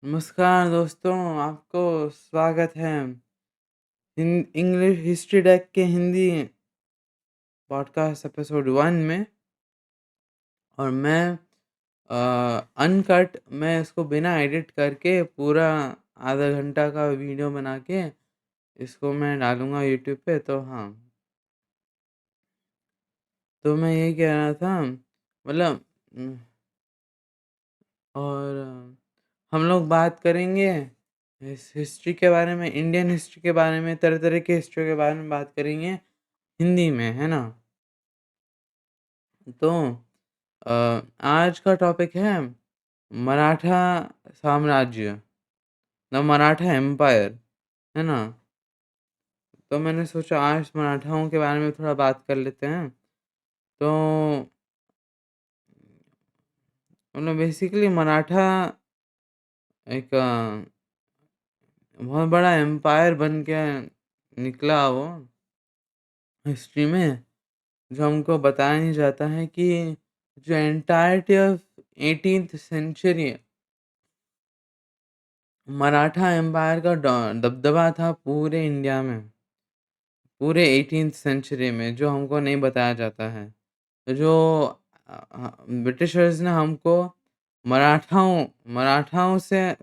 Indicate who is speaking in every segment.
Speaker 1: नमस्कार दोस्तों, आपको स्वागत है इंग्लिश हिस्ट्री डेक के हिंदी पॉडकास्ट एपिसोड 1 में। और मैं अनकट मैं इसको बिना एडिट करके पूरा आधा घंटा का वीडियो बना के इसको मैं डालूँगा यूट्यूब पे। तो हाँ, तो मैं यही कह रहा था मतलब और हम लोग बात करेंगे इस हिस्ट्री के बारे में, इंडियन हिस्ट्री के बारे में, तरह-तरह की हिस्ट्री के बारे में बात करेंगे हिंदी में, है ना? तो आज का टॉपिक है मराठा साम्राज्य, द मराठा एम्पायर, है ना? तो मैंने सोचा आज मराठाओं के बारे में थोड़ा बात कर लेते हैं। तो मतलब बेसिकली मराठा एक बहुत बड़ा एम्पायर बन के निकला वो हिस्ट्री में, जो हमको बताया नहीं जाता है कि जो entirety of 18th century Maratha empire का दबदबा था पूरे इंडिया में, पूरे 18th सेंचुरी में, जो हमको नहीं बताया जाता है। तो जो ब्रिटिशर्स ने हमको मराठाओं मराठाओं से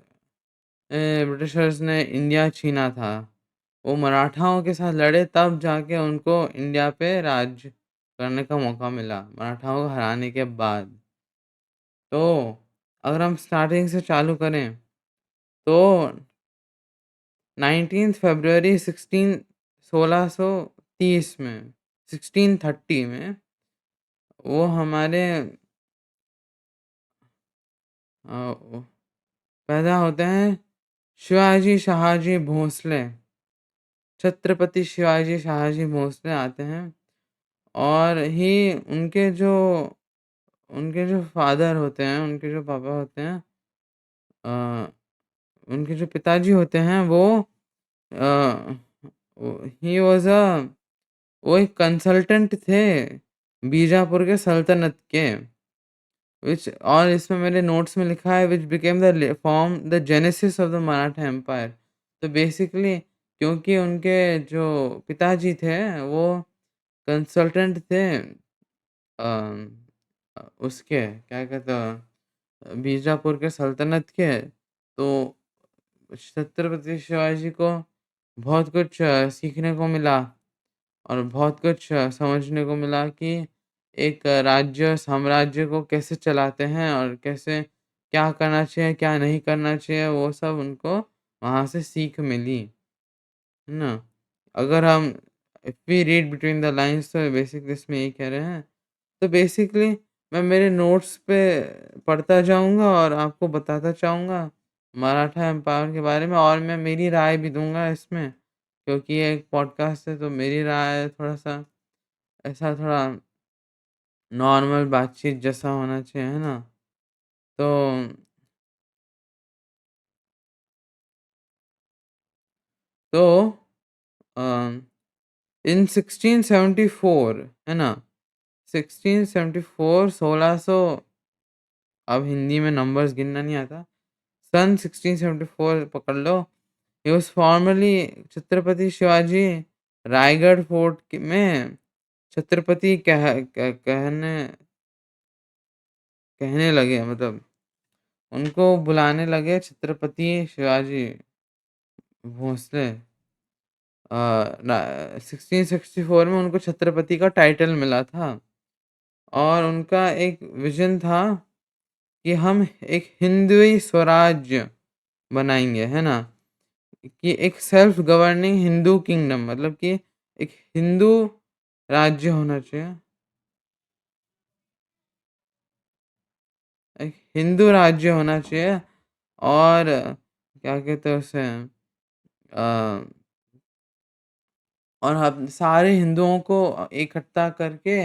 Speaker 1: ब्रिटिशर्स ने इंडिया छीना था। वो मराठाओं के साथ लड़े तब जाके उनको इंडिया पे राज करने का मौका मिला, मराठाओं को हराने के बाद। तो अगर हम स्टार्टिंग से चालू करें तो 19 फरवरी 1630 में 1630 में वो हमारे अ, पैदा होते हैं शिवाजी शाहजी भोसले। छत्रपति शिवाजी शाहजी भोसले आते हैं और ही उनके जो फादर होते हैं, उनके जो पापा होते हैं, अ, उनके जो पिताजी होते हैं वो अ, ही वाज़ वो एक कंसल्टेंट थे बीजापुर के सल्तनत के। विच और इसमें मेरे नोट्स में लिखा है, which became the form the genesis of the Maratha empire. तो बेसिकली क्योंकि उनके जो पिताजी थे वो कंसल्टेंट थे अम, उसके क्या कहते हैं बीजापुर के सल्तनत के। तो छत्रपति शिवाजी को बहुत कुछ सीखने को मिला और बहुत कुछ समझने को मिला कि एक राज्य साम्राज्य को कैसे चलाते हैं और कैसे क्या करना चाहिए, क्या नहीं करना चाहिए, वो सब उनको वहाँ से सीख मिली, है ना? अगर हम if we read between the lines तो बेसिकली इसमें यही कह रहे हैं। तो बेसिकली मैं मेरे नोट्स पे पढ़ता जाऊँगा और आपको बताता जाऊँगा मराठा एम्पायर के बारे में, और मैं मेरी राय भी दूँगा इसमें, क्योंकि ये एक पॉडकास्ट है तो मेरी राय थोड़ा-सा ऐसा थोड़ा नॉर्मल बातचीत जैसा होना चाहिए, है ना? तो तो अ, इन 1674, है ना? 1674 1600, अब हिंदी में नंबर्स गिनना नहीं आता। सन 1674 पकड़ लो। He was formally Chhatrapati Shivaji Raigad fort में छत्रपति कहने कहने लगे, मतलब उनको बुलाने लगे छत्रपति शिवाजी भोसले। अ, ना 1664 में उनको छत्रपति का टाइटल मिला था और उनका एक विज़न था कि हम एक हिंदुई स्वराज्य बनाएँगे, है ना? कि एक सेल्फ गवर्निंग हिंदू किंगडम, मतलब कि एक हिंदू राज्य होना चाहिए। एक हिंदू राज्य होना चाहिए और क्या कहते हैं उसे अ, और हम सारे हिंदुओं को इकट्ठा करके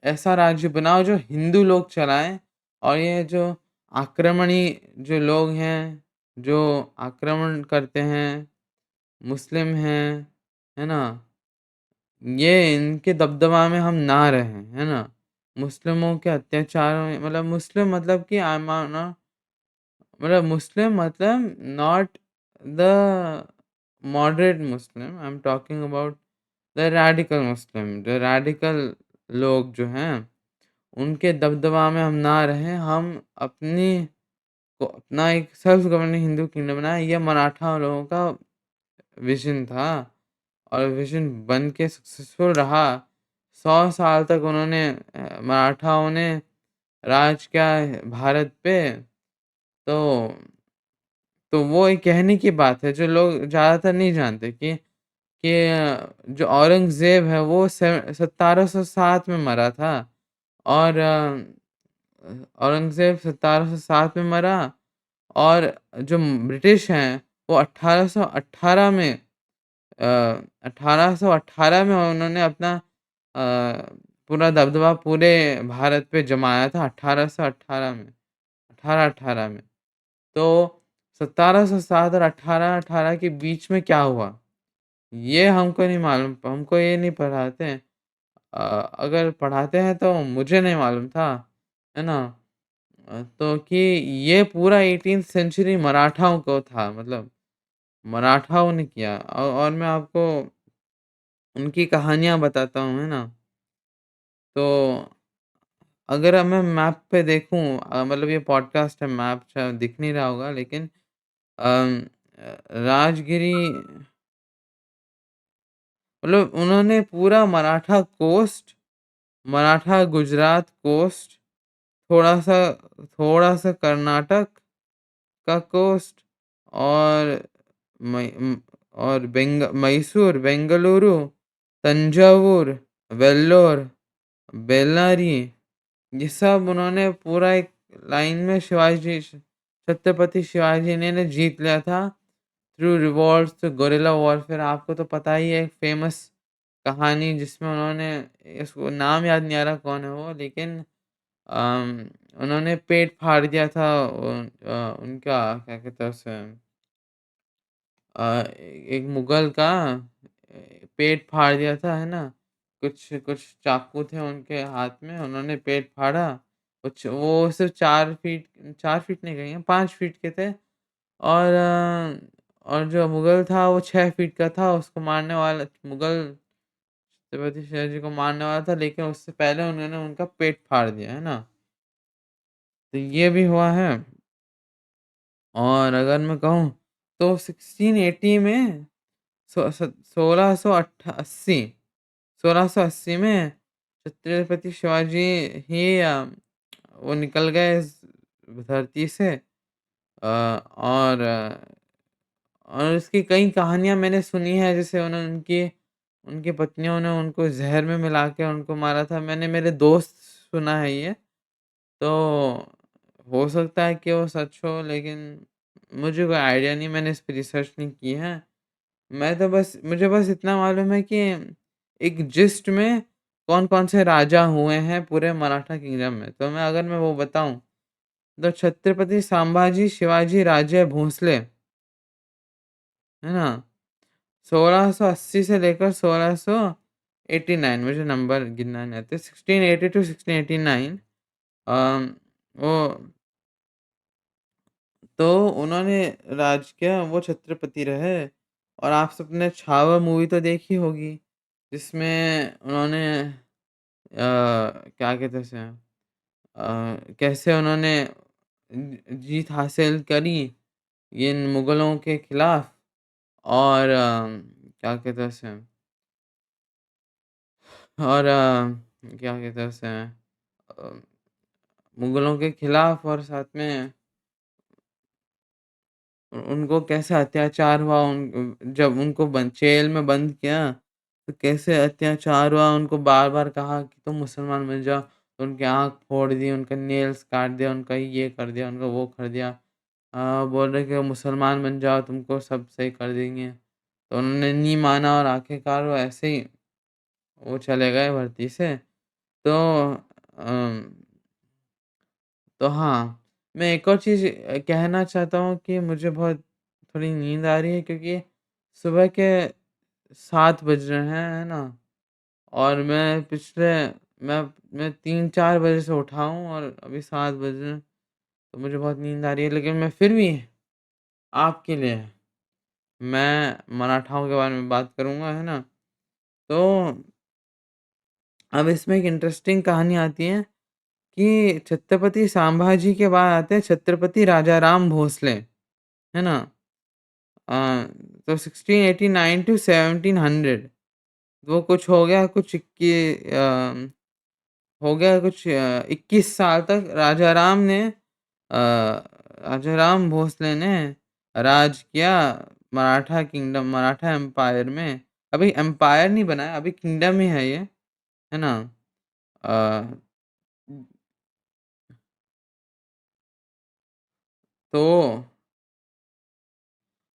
Speaker 1: ऐसा राज्य बनाओ जो हिंदू लोग चलाएँ। और ये जो आक्रमणी जो लोग हैं, जो आक्रमण करते हैं, मुस्लिम हैं, है ना? ये इनके दबदबा में हम ना रहें, है ना? मुस्लिमों के अत्याचारों में, मतलब मुस्लिम मतलब कि आई एम मतलब मुस्लिम मतलब not the moderate Muslim, I am talking about the radical Muslim. जो रैडिकल लोग जो हैं, उनके दबदबा में हम ना रहें, हम अपनी को अपना एक सेल्फ गवर्निंग हिंदू किंगडम बनाएँ, ये मराठा लोगों का विज़न था और विज़न बन के सक्सेसफुल रहा। 100 साल तक उन्होंने मराठाओं ने राज किया है भारत पे। तो वो एक कहने की बात है जो लोग ज़्यादातर नहीं जानते कि जो औरंगज़ेब है वो 1707 में मरा था और औरंगज़ेब 1707 में मरा और जो ब्रिटिश हैं वो 1818 में 1818 में उन्होंने अपना पूरा दबदबा पूरे भारत पे जमाया था 1818 में, 1818 में। तो 1707 और 1818 के बीच में क्या हुआ? ये हमको नहीं मालूम, हमको ये नहीं पढ़ाते हैं। अगर पढ़ाते हैं तो मुझे नहीं मालूम था, है ना? तो कि ये पूरा 18th सेंचुरी मराठाओं को था, मतलब मराठाओं ने किया और मैं आपको उनकी कहानियाँ बताता हूँ, है ना? तो अगर मैं मैप पे देखूँ मतलब ये पॉडकास्ट है, मैप शायद दिख नहीं रहा होगा लेकिन अम, राजगिरी मतलब उन्होंने पूरा मराठा कोस्ट, मराठा गुजरात कोस्ट, थोड़ा-सा थोड़ा-सा कर्नाटक का कोस्ट और मई और मैसूर, बेंगलुरु, तंजावुर, वेल्लोर, बेल्लारी ये सब उन्होंने पूरा एक लाइन में छत्रपति शिवाजी ने जीत लिया था through revolts, through guerrilla warfare. आपको तो पता ही है एक फ़ेमस कहानी जिसमें उन्होंने इसको नाम याद नहीं आ रहा कौन है वो लेकिन अम, उन्होंने पेट फाड़ दिया था उनका क्या कहते हैं उसे एक मुगल का पेट फाड़ दिया था, है ना? कुछ कुछ चाकू थे उनके हाथ में, उन्होंने पेट फाड़ा। कुछ वो सिर्फ़ 4 फीट नहीं कहेंगे 5 फीट के थे और और जो मुगल था वो 6 फीट का था, उसको मारने वाला मुगल छत्रपति शिवाजी को मारने वाला था लेकिन उससे पहले उन्होंने उनका पेट फाड़ दिया, है ना? तो ये भी हुआ है और अगर मैं कहूँ तो 1680 में 1680 1680 में छत्रपति शिवाजी ही वो निकल गए इस धरती से और इसकी कई कहानियाँ मैंने सुनी है जैसे उन्होंने उनकी उनकी पत्नियों ने उनको ज़हर में मिला के उनको मारा था। मैंने मेरे दोस्त सुना है ये, तो हो सकता है कि वो सच हो लेकिन मुझे कोई आइडिया नहीं, मैंने इस पे रिसर्च नहीं की है। मैं तो बस मुझे बस इतना मालूम है कि एक जिस्ट में कौन-कौन से राजा हुए हैं पूरे मराठा किंगडम में। तो मैं वो बताऊँ, तो छत्रपति संभाजी शिवाजी राजे भोंसले, है ना? 1680 से लेकर 1689 मुझे नंबर गिनना नहीं आते। 1680 टू 1689 वो तो उन्होंने राज किया, वो छत्रपति रहे और आप सबने छावा मूवी तो देखी होगी, जिसमें उन्होंने क्या कहते हैं उसे कैसे उन्होंने जीत हासिल करी इन मुगलों के खिलाफ और क्या कहते हैं उसे और क्या कहते हैं उसे अ, मुगलों के खिलाफ और साथ में उनको कैसे अत्याचार हुआ जब उनको जेल में बंद किया तो कैसे अत्याचार हुआ, उनको बार-बार कहा कि तुम मुसलमान बन जाओ, तो उनकी आँख फोड़ दी, उनका नेल्स काट दिया, उनका ये कर दिया, उनका वो कर दिया। बोल रहे कि मुसलमान बन जाओ तुमको सब सही कर देंगे। तो उन्होंने नहीं माना और आखिरकार वो ऐसे ही वो चले गए भर्ती से। तो अम तो हाँ, मैं एक और चीज़ कहना चाहता हूँ कि मुझे बहुत थोड़ी नींद आ रही है क्योंकि सुबह के 7 बज रहे हैं, है ना? और मैं मैं 3-4 बजे से उठा हूँ और अभी 7 बज रहे हैं। तो मुझे बहुत नींद आ रही है, लेकिन मैं फिर भी आपके लिए मैं मराठाओं के बारे में बात करूँगा, है ना? तो अब इसमें एक इंटरेस्टिंग कहानी आती है कि छत्रपति संभाजी के बाद आते हैं छत्रपति राजाराम भोसले, है ना? अ, तो 1689 टू 1700 वो कुछ हो गया कुछ हो गया कुछ 21 साल तक राजाराम भोसले ने राज किया मराठा किंगडम, मराठा एम्पायर में। अभी एम्पायर नहीं बना है, अभी किंगडम ही है ये, है ना? अ, तो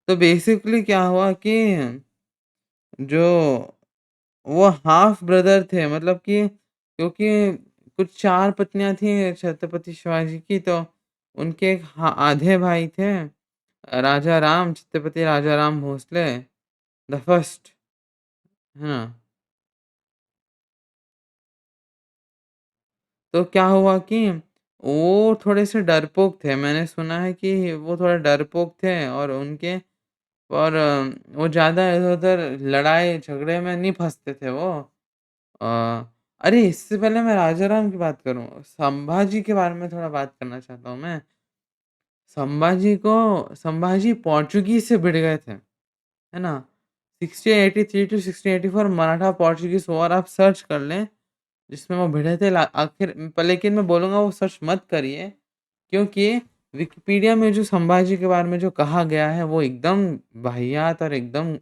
Speaker 1: बेसिकली क्या हुआ कि जो वो हाफ ब्रदर थे, मतलब कि क्योंकि कुछ 4 पत्नियाँ थी छत्रपति शिवाजी की, तो उनके एक आधे भाई थे छत्रपति राजाराम भोसले द फर्स्ट, है ना? तो क्या हुआ कि वो थोड़े से डरपोक थे। मैंने सुना है कि वो थोड़े डरपोक थे और वो ज़्यादा इधर-उधर लड़ाई झगड़े में नहीं फँसते थे वो। अ, अरे इससे पहले मैं राजाराम की बात करूँ, संभाजी के बारे में थोड़ा बात करना चाहता हूँ मैं। संभाजी पोर्चुगीज़ से भिड़ गए थे, है ना? 1683 टू 1684 मराठा पोर्चुगीज़ वॉर आप सर्च कर लें, जिसमें वो भिड़े थे। ला आखिर प लेकिन मैं बोलूँगा वो सर्च मत करिए, क्योंकि विकिपीडिया में जो संभाजी के बारे में जो कहा गया है, वो एकदम वाहियात और एकदम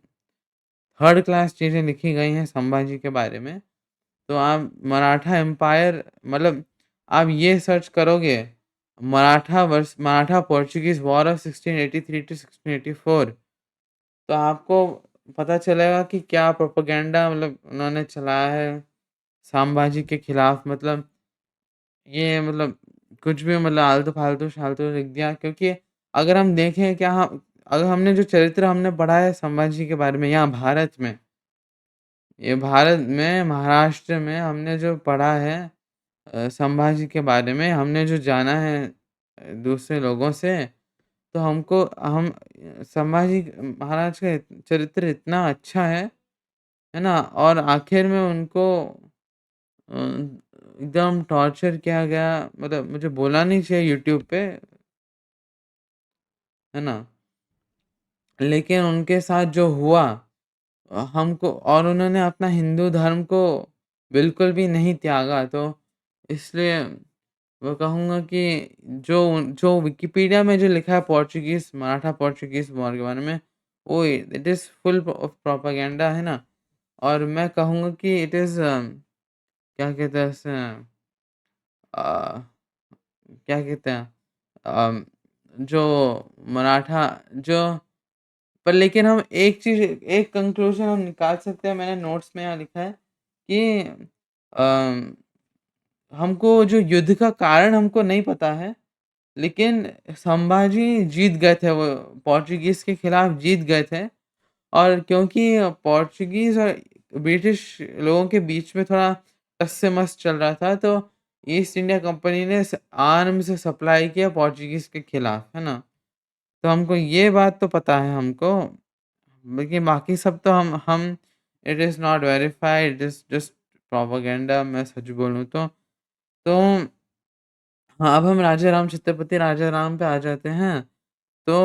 Speaker 1: थर्ड क्लास चीज़ें लिखी गई हैं संभाजी के बारे में। तो आप मराठा एम्पायर, मतलब आप ये सर्च करोगे Maratha Portuguese war of 1683 to 1684, तो आपको पता चलेगा कि क्या प्रोपेगेंडा मतलब उन्होंने चलाया है संभाजी के खिलाफ। मतलब ये मतलब कुछ भी मतलब आलतू-फालतू, शालतू लिख दिया, क्योंकि अगर हम देखें क्या हम अगर हमने जो चरित्र हमने पढ़ा है संभाजी के बारे में यहाँ भारत में, ये भारत में महाराष्ट्र में हमने जो पढ़ा है संभाजी के बारे में, हमने जो जाना है दूसरे लोगों से, तो हम संभाजी महाराज का चरित्र इतना अच्छा है ना? और आखिर में उनको एकदम टॉर्चर किया गया, मतलब मुझे बोलना नहीं चाहिए यूट्यूब पे, है ना? लेकिन उनके साथ जो हुआ हमको, और उन्होंने अपना हिंदू धर्म को बिल्कुल भी नहीं त्यागा, तो इसलिए मैं कहूँगा कि जो जो विकिपीडिया में जो लिखा है पोर्चुगीज़ मराठा पोर्चुगीज़ वॉर के बारे में, वो it is full of propaganda, है ना? और मैं कहूँगा कि इट इज़ क्या कहते हैं उसे, अ, क्या कहते हैं, अम, जो मराठा जो पर लेकिन हम एक कंक्लूज़न हम निकाल सकते हैं, मैंने नोट्स में यहाँ लिखा है कि अम, हमको जो युद्ध का कारण हमको नहीं पता है, लेकिन संभाजी जीत गए थे, वो पोर्चुगीज़ के खिलाफ जीत गए थे। और क्योंकि पोर्चुगीज़ और ब्रिटिश लोगों के बीच में थोड़ा टस से मस चल रहा था, तो ईस्ट इंडिया कंपनी ने आर्म्स सप्लाई किया पोर्चुगीज़ के खिलाफ, है ना? तो हमको ये बात तो पता है हमको, लेकिन बाकी सब तो हम it is not verified, it is just propaganda, मैं सच बोलूँ तो। तो हाँ, अब हम छत्रपति राजाराम पे आ जाते हैं। तो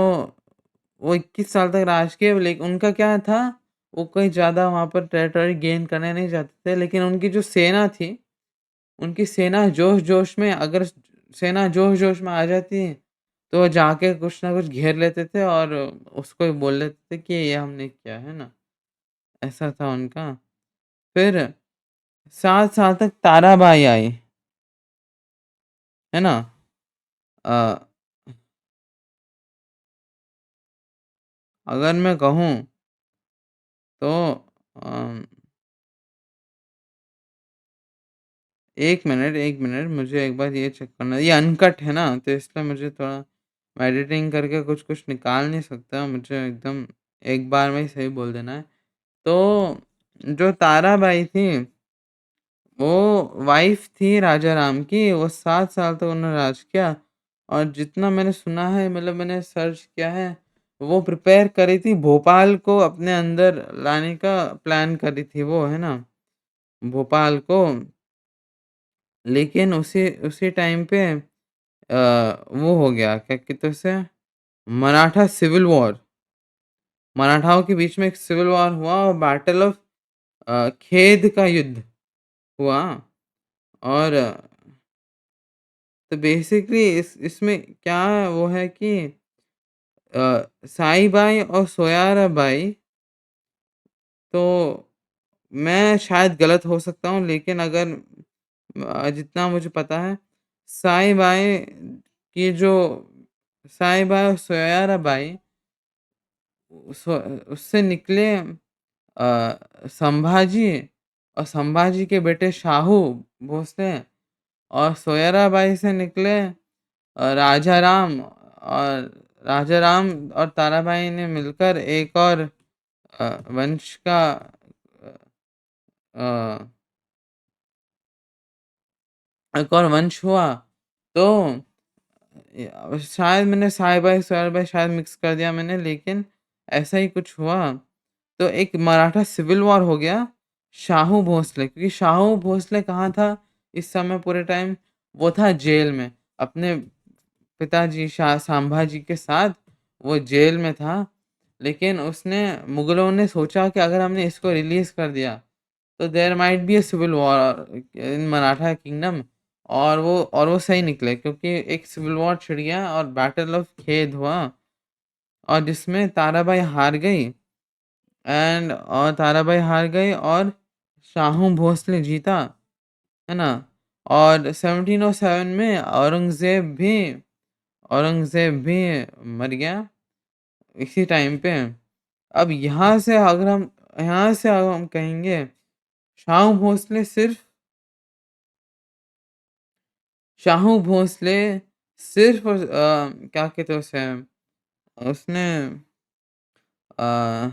Speaker 1: वो 21 साल तक राज किए, लेकिन उनका क्या था, वो कोई ज़्यादा वहाँ पर टेरिटरी गेन करने नहीं चाहते थे, लेकिन उनकी जो सेना थी, उनकी सेना जोश-जोश में अगर सेना जोश-जोश में आ जाती, तो जाके कुछ ना कुछ घेर लेते थे और उसको ही बोल देते थे कि ये हमने किया, है ना? ऐसा था उनका। फिर 7 साल तक ताराबाई आई, है ना? अ, अगर मैं कहूँ तो अम 1 मिनट मुझे एक बार ये चेक करना है, ये अनकट है ना, तो इसलिए मुझे थोड़ा मैं एडिटिंग करके कुछ-कुछ निकाल नहीं सकता, मुझे एकदम एक बार में ही सही बोल देना है। तो जो ताराबाई थी, वो वाइफ़ थी राजाराम की, वो 7 साल तक उन्होंने राज किया। और जितना मैंने सुना है मतलब मैंने सर्च किया है, वो प्रिपेयर करी थी भोपाल को अपने अंदर लाने का प्लान करी थी वो, है ना? भोपाल को, लेकिन उसी उसी टाइम पे वो हो गया क्या कहते हैं उसे, मराठा सिविल वॉर। मराठाओं के बीच में एक सिविल वॉर हुआ और बैटल ऑफ खेद का युद्ध हुआ। और तो बेसिकली इसमें क्या वो है कि साई बाई और सोयारा बाई, तो मैं शायद गलत हो सकता हूँ, लेकिन अगर जितना मुझे पता है, साई बाई की जो साई बाई और सोयारा बाई उससे निकले संभाजी, और संभाजी के बेटे शाहू भोसले, और सोयराबाई से निकले राजा राम, और राजा राम और ताराबाई ने मिलकर एक और वंश का अ, एक और वंश हुआ। तो शायद मैंने साई बाई सोयराबाई शायद मिक्स कर दिया मैंने, लेकिन ऐसा ही कुछ हुआ। तो एक मराठा सिविल वॉर हो गया शाहू भोसले, क्योंकि शाहू भोसले कहाँ था इस समय पूरे टाइम? वो था जेल में अपने पिताजी शाह संभाजी के साथ, वो जेल में था। लेकिन उसने मुगलों ने सोचा कि अगर हमने इसको रिलीज कर दिया तो there might be a civil war in Maratha kingdom, और वो सही निकले, क्योंकि एक सिविल वॉर छिड़ गया और बैटल ऑफ खेद हुआ, और जिसमें ताराबाई हार गई, और ताराबाई हार गई और शाहू भोसले जीता, है ना? और 1707 में औरंगज़ेब भी मर गया इसी टाइम पे। अब यहाँ से अगर हम कहेंगे, शाहू भोसले सिर्फ़ शाहू भोसले सिर्फ़ क्या कहते हैं उसे, उसने अ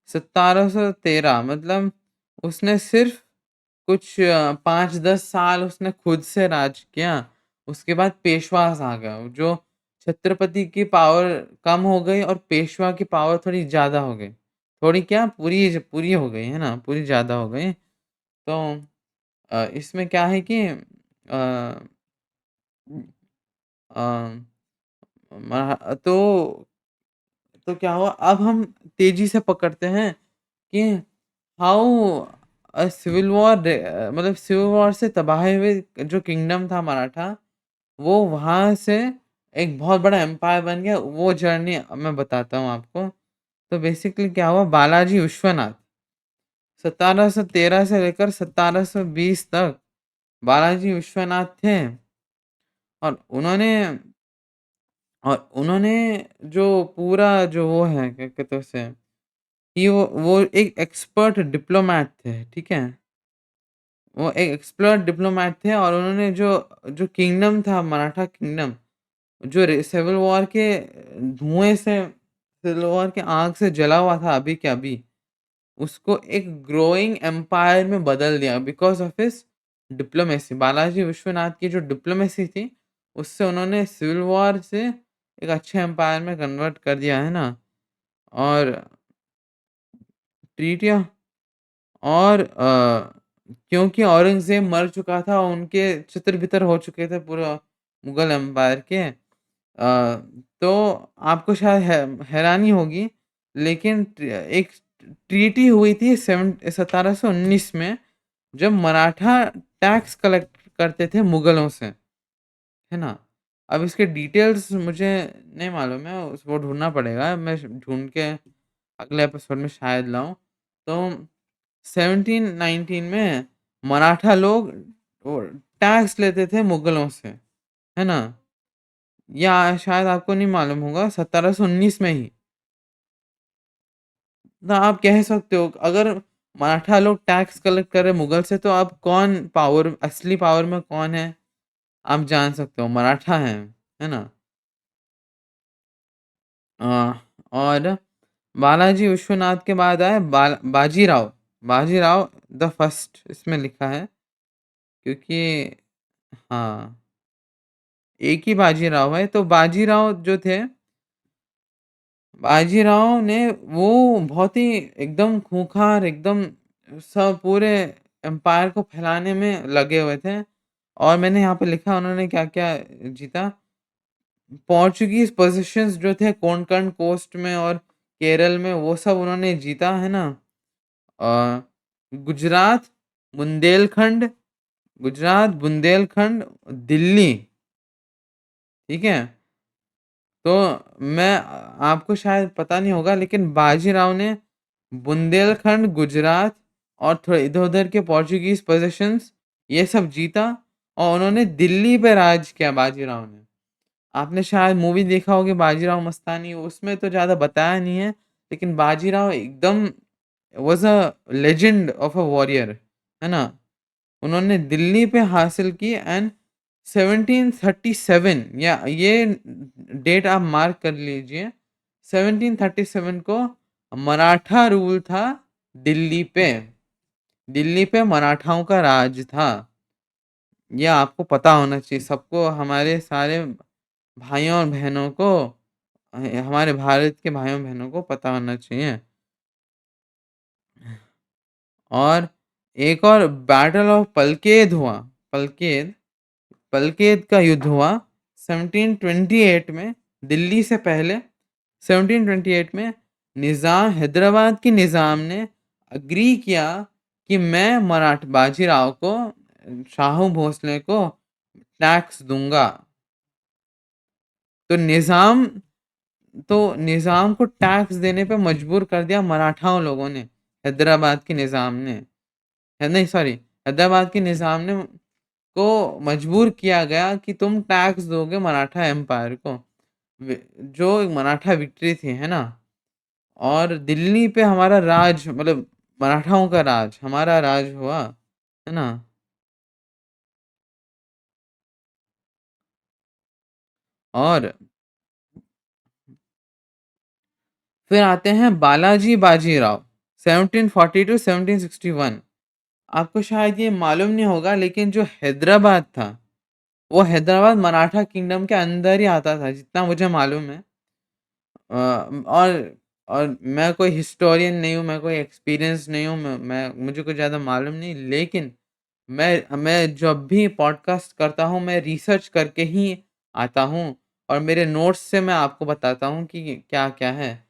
Speaker 1: 1713 मतलब उसने सिर्फ़ कुछ 5-10 साल उसने खुद से राज किया। उसके बाद पेशवास आ गया, जो छत्रपति की पावर कम हो गई और पेशवा की पावर थोड़ी ज़्यादा हो गई। थोड़ी क्या, पूरी पूरी हो गई, है ना? पूरी ज़्यादा हो गई। तो इसमें क्या है कि अ, महा क्या हुआ, अब हम तेज़ी से पकड़ते हैं कि हाउ सिविल वॉर मतलब सिविल वॉर से तबाह हुए जो किंगडम था मराठा, वो वहाँ से एक बहुत बड़ा एम्पायर बन गया, वो जर्नी मैं बताता हूँ आपको। तो बेसिकली क्या हुआ, बालाजी विश्वनाथ 1713 से लेकर 1720 तक बालाजी विश्वनाथ थे, और उन्होंने जो पूरा जो वो है क्या कहते हैं उसे, कि वो एक एक्सपर्ट डिप्लोमैट थे, ठीक है? वो एक एक्सपर्ट डिप्लोमैट थे, और उन्होंने जो जो किंगडम था मराठा किंगडम, जो सिविल वॉर के धुएँ से, सिविल वॉर की आग से जला हुआ था अभी के अभी, उसको एक ग्रोइंग एम्पायर में बदल दिया because of his diplomacy. Balaji Vishwanath की जो डिप्लोमेसी थी, उससे उन्होंने सिविल वॉर से एक अच्छे एम्पायर में कन्वर्ट कर दिया, है ना? और ट्रीटियाँ और क्योंकि औरंगज़ेब मर चुका था, उनके चितर-बितर हो चुके थे पूरा मुगल एम्पायर के। तो आपको शायद हैरानी होगी, लेकिन एक ट्रीटी हुई थी 1719 में, जब मराठा टैक्स कलेक्ट करते थे मुगलों से, है ना? अब इसके डिटेल्स मुझे नहीं मालूम है, उसको ढूँढना पड़ेगा, मैं ढूँढ के अगले एपिसोड में शायद लाऊँ। तो 1719 में मराठा लोग वो टैक्स लेते थे मुगलों से, है ना? या शायद आपको नहीं मालूम होगा, 1719 में ही। तो आप कह सकते हो अगर मराठा लोग टैक्स कलेक्ट कर रहे मुगल से, तो अब कौन पावर, असली पावर में कौन है? आप जान सकते हो, मराठा हैं, है ना? अ, और बालाजी विश्वनाथ के बाद आए बाजीराव, बाजीराव द फर्स्ट इसमें लिखा है, क्योंकि हाँ। एक ही बाजीराव है। तो बाजीराव जो थे, बाजीराव ने वो बहुत ही एकदम खूंखार, एकदम सब पूरे एम्पायर को फैलाने में लगे हुए थे। और मैंने यहाँ पे लिखा उन्होंने क्या-क्या जीता। पोर्चुगीज़ पोज़ीशंस जो थे कोंकण कोस्ट में और केरल में, वो सब उन्होंने जीता, है ना? अ, गुजरात, बुंदेलखंड गुजरात, बुंदेलखंड, दिल्ली, ठीक है? तो मैं आपको शायद पता नहीं होगा, लेकिन बाजीराव ने बुंदेलखंड, गुजरात और थोड़े इधर-उधर के पोर्चुगीज़ पोज़ीशंस ये सब जीता और उन्होंने दिल्ली पे राज किया बाजीराव ने। आपने शायद मूवी देखा होगी बाजीराव मस्तानी, उसमें तो ज़्यादा बताया नहीं है, लेकिन बाजीराव एकदम was a legend of a warrior, है ना? उन्होंने दिल्ली पे हासिल की एंड 1737, या ये डेट आप मार्क कर लीजिए। 1737 को मराठा रूल था दिल्ली पे। दिल्ली पे मराठाओं का राज था। ये आपको पता होना चाहिए सबको, हमारे सारे भाइयों और बहनों को, हमारे भारत के भाइयों बहनों को पता होना चाहिए। और एक और बैटल ऑफ पलकेद हुआ। पलकेद पलकेद का युद्ध हुआ 1728 में, दिल्ली से पहले। 1728 में हैदराबाद के निज़ाम ने एग्री किया कि मैं मराठ बाजीराव को, शाहू भोसले को टैक्स दूँगा। तो निज़ाम को टैक्स देने पे मजबूर कर दिया मराठाओं लोगों ने, हैदराबाद के निज़ाम ने। नहीं सॉरी, हैदराबाद के निज़ाम ने को मजबूर किया गया कि तुम टैक्स दोगे मराठा एम्पायर को। जो मराठा विक्ट्री थी, है ना? और दिल्ली पे हमारा राज, मतलब मराठाओं का राज, हमारा राज हुआ, है ना? और फिर आते हैं बालाजी बाजीराव, 1740 टू 1761। आपको शायद ये मालूम नहीं होगा, लेकिन जो हैदराबाद था, वो हैदराबाद मराठा किंगडम के अंदर ही आता था, जितना मुझे मालूम है। और मैं कोई हिस्टोरियन नहीं हूँ, मैं कोई एक्सपीरियंस नहीं हूँ, मैं मुझे कुछ ज़्यादा मालूम नहीं, लेकिन मैं जब भी पॉडकास्ट करता हूँ, मैं रिसर्च करके ही आता हूँ और मेरे नोट्स से मैं आपको बताता हूँ कि क्या-क्या है।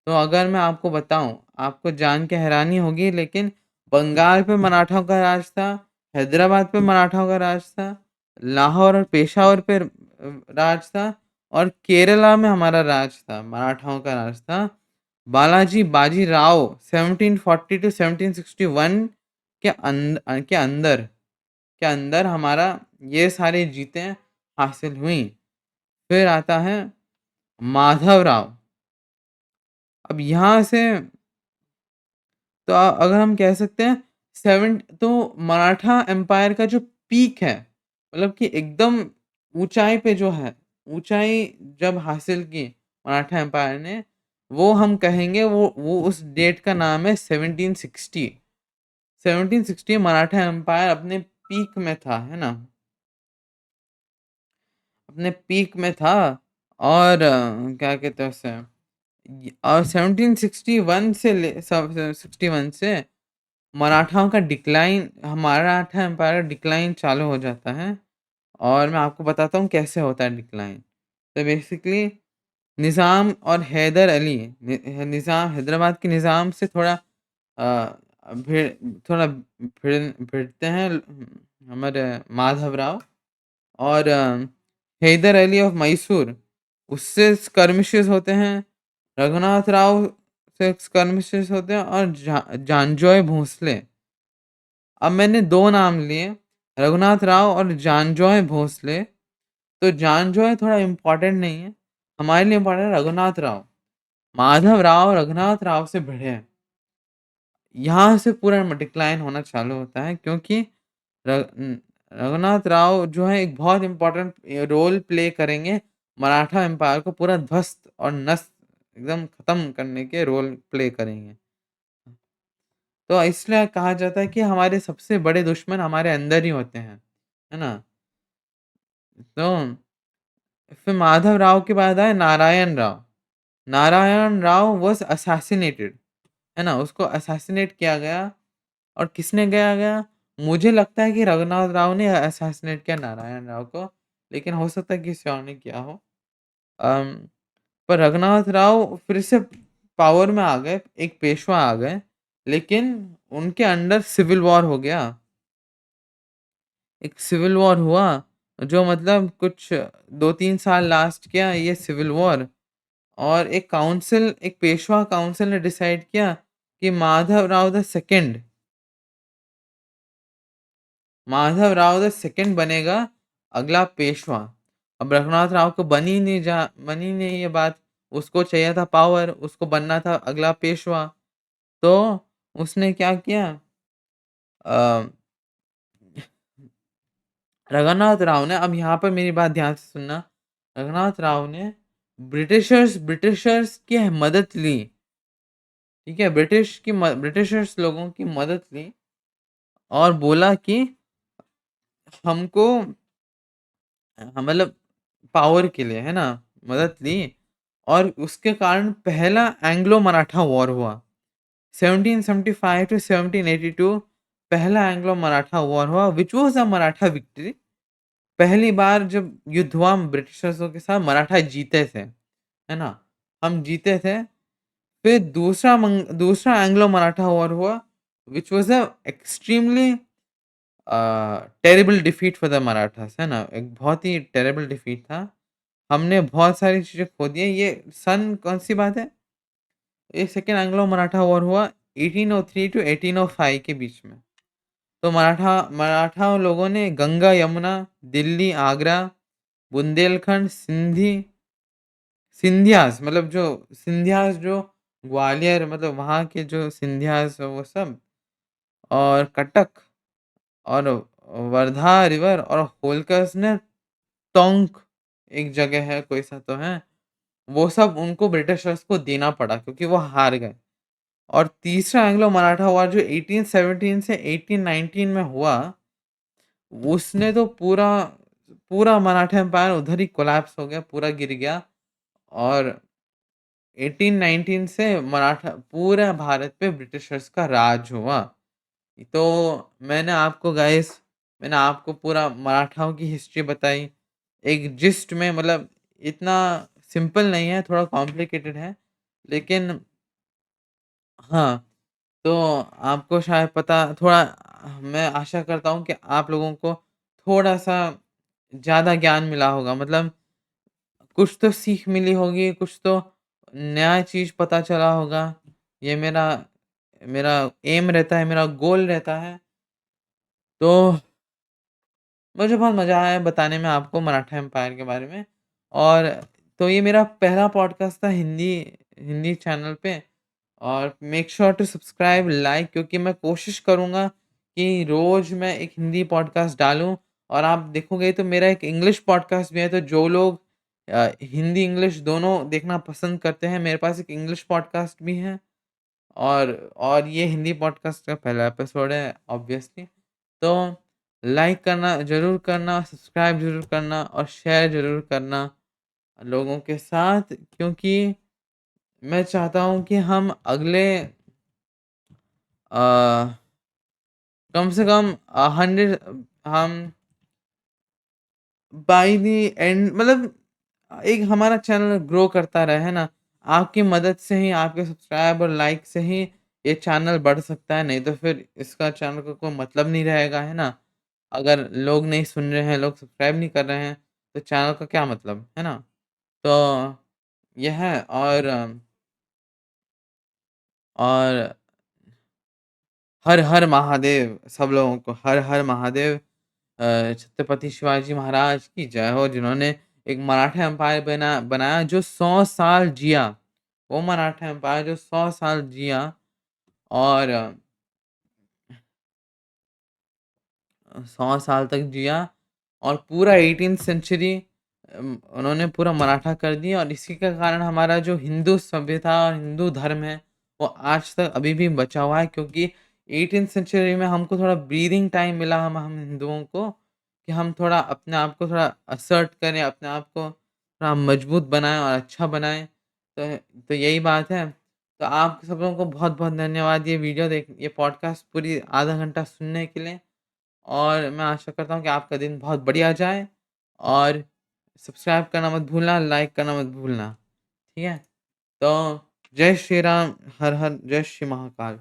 Speaker 1: तो अगर मैं आपको बताऊँ, आपको जान के हैरानी होगी, लेकिन बंगाल पे मराठाओं का राज था, हैदराबाद पे मराठाओं का राज था, लाहौर और पेशावर पे राज था और केरला में हमारा राज था, मराठाओं का राज था। बालाजी बाजीराव 1740 टू 1761 के अंदर हमारा ये सारी जीतें हासिल हुई। फिर आता है माधवराव। अब यहाँ से तो अगर हम कह सकते हैं सेवन तो मराठा एम्पायर का जो पीक है, मतलब कि एकदम ऊँचाई पे जो है, ऊँचाई जब हासिल की मराठा एम्पायर ने, वो हम कहेंगे वो उस डेट का नाम है 1760। 1760 मराठा एम्पायर अपने पीक में था, है ना? अपने पीक में था। और क्या कहते हैं उसे, और 1761 से 61 से मराठाओं का डिक्लाइन, मराठा एम्पायर का डिक्लाइन चालू हो जाता है। और मैं आपको बताता हूँ कैसे होता है डिक्लाइन। तो बेसिकली निज़ाम और हैदर अली, निज़ाम हैदराबाद के निज़ाम से थोड़ा भिड़ थोड़ा भिड़ते हैं हमारे माधवराव। और हैदर अली ऑफ मैसूर, उससे स्कर्मिशेस होते हैं। रघुनाथ राव से स्कर्मिशेस होते हैं और जानजॉय भोसले। अब मैंने 2 नाम लिए, रघुनाथ राव और जानजॉय भोसले। तो जानजॉय थोड़ा इम्पोर्टेंट नहीं है, हमारे लिए इम्पोर्टेंट है रघुनाथ राव। माधव राव रघुनाथ राव से भिड़े हैं। यहाँ से पूरा डिक्लाइन होना चालू होता है, क्योंकि र उम, रघुनाथ राव जो है एक बहुत इम्पोर्टेंट रोल प्ले करेंगे, मराठा एम्पायर को पूरा ध्वस्त और नष्ट एकदम खत्म करने के रोल प्ले करेंगे। तो इसलिए कहा जाता है कि हमारे सबसे बड़े दुश्मन हमारे अंदर ही होते हैं, है ना? तो फिर माधव राव के बाद आए नारायण राव। नारायण राव वाज़ असैसिनेटेड, है ना? उसको असैसिनेट किया गया। और किसने किया गया? मुझे लगता है कि रघुनाथ राव ने असैसिनेट किया नारायण राव को, लेकिन हो सकता है किसी और ने किया हो। अम, पर रघुनाथ राव फिर से पावर में आ गए, एक पेशवा आ गए, लेकिन उनके अंडर सिविल वॉर हो गया। एक सिविल वॉर हुआ, जो मतलब कुछ 2-3 साल लास्ट किया ये सिविल वॉर। और एक पेशवा काउंसिल ने डिसाइड किया कि माधव राव द सेकंड बनेगा अगला पेशवा। अब रघुनाथ राव को बनी नहीं ये बात। उसको चाहिए था पावर, उसको बनना था अगला पेशवा। तो उसने क्या किया? अ, रघुनाथ राव ने, अब यहाँ पर मेरी बात ध्यान से सुनना, रघुनाथ राव ने ब्रिटिशर्स की मदद ली, ठीक है? ब्रिटिशर्स लोगों की मदद ली और बोला कि हमको मतलब पावर के लिए, है ना? मदद ली। और उसके कारण पहला एंग्लो मराठा वॉर हुआ। 1775 टू 1782 पहला एंग्लो मराठा वॉर हुआ, which was a Maratha victory. पहली बार जब युद्ध हुआ ब्रिटिशर्सों के साथ, मराठा जीते थे, है ना? हम जीते थे। फिर दूसरा एंग्लो मराठा वॉर हुआ, which was a extremely terrible defeat for the Marathas, है ना? एक बहुत ही टेरिबल डिफीट था। हमने बहुत सारी चीज़ें खो दी हैं। ये सन कौन-सी बात है? ये सेकंड एंग्लो मराठा वॉर हुआ 1803 टू 1805 के बीच में। तो मराठा लोगों ने गंगा, यमुना, दिल्ली, आगरा, बुंदेलखंड, सिंधियाज़ जो ग्वालियर, मतलब वहाँ के जो सिंधियाज़ वो सब, और कटक और वर्धा रिवर और होलकर्स ने टोंक, एक जगह है कोई सा तो है, वो सब उनको ब्रिटिशर्स को देना पड़ा क्योंकि वो हार गए। और तीसरा एंग्लो मराठा वॉर जो 1817 से 1819 में हुआ, उसने तो पूरा मराठा एम्पायर उधर ही कोलैप्स हो गया, पूरा गिर गया। और 1819 से मराठा पूरे भारत पे ब्रिटिशर्स का राज हुआ। तो मैंने आपको पूरा मराठाओं की हिस्ट्री बताई। एक जिस्ट में, मतलब इतना सिंपल नहीं है, थोड़ा कॉम्प्लिकेटेड है। लेकिन हाँ, तो आपको शायद पता थोड़ा, मैं आशा करता हूँ कि आप लोगों को थोड़ा-सा ज़्यादा ज्ञान मिला होगा। मतलब कुछ तो सीख मिली होगी, कुछ तो नया चीज़ पता चला होगा। ये मेरा मेरा एम रहता है, मेरा गोल रहता है। तो मुझे बहुत मज़ा आया बताने में आपको मराठा एम्पायर के बारे में। और तो ये मेरा पहला पॉडकास्ट था हिंदी हिंदी चैनल पे। और make sure to subscribe, like, क्योंकि मैं कोशिश करूँगा कि रोज़ मैं एक हिंदी पॉडकास्ट डालूँ। और आप देखोगे तो मेरा एक इंग्लिश पॉडकास्ट भी है, तो जो लोग हिंदी इंग्लिश दोनों देखना पसंद करते हैं, मेरे पास एक इंग्लिश पॉडकास्ट भी है। और ये हिंदी पॉडकास्ट का पहला एपिसोड है ऑब्वियसली। तो लाइक करना ज़रूर करना, सब्सक्राइब ज़रूर करना और शेयर ज़रूर करना लोगों के साथ, क्योंकि मैं चाहता हूँ कि हम अगले अ, कम से कम 100 हम बाय द एंड, मतलब एक हमारा चैनल ग्रो करता रहे, है ना? आपकी मदद से ही, आपके सब्सक्राइब और लाइक से ही ये चैनल बढ़ सकता है, नहीं तो फिर इसका चैनल का कोई मतलब नहीं रहेगा, है ना? अगर लोग नहीं सुन रहे हैं, लोग सब्सक्राइब नहीं कर रहे हैं, तो चैनल का क्या मतलब, है ना? तो ये है। और हर हर महादेव सब लोगों को, हर हर महादेव। छत्रपति शिवाजी महाराज की जय हो, जिन्होंने एक मराठा एम्पायर बनाया जो 100 साल जिया। वो मराठा एम्पायर जो 100 साल जिया। और 100 साल तक जिया और पूरा 18th सेंचुरी उन्होंने पूरा मराठा कर दिया। और इसी के कारण हमारा जो हिंदू सभ्यता और हिंदू धर्म है, वो आज तक अभी भी बचा हुआ है, क्योंकि 18th सेंचुरी में हमको थोड़ा ब्रीदिंग टाइम मिला, हम हिंदुओं को, कि हम थोड़ा अपने आप को थोड़ा असर्ट करें, अपने आप को थोड़ा मजबूत बनाएँ और अच्छा बनाएँ। तो यही बात है। तो आप सब लोगों को बहुत-बहुत धन्यवाद ये पॉडकास्ट पूरी आधा घंटा सुनने के लिए और मैं आशा करता हूँ कि आपका दिन बहुत बढ़िया जाए और सब्सक्राइब करना मत भूलना, लाइक करना मत भूलना। ठीक है? तो जय श्री राम, हर हर जय श्री महाकाल।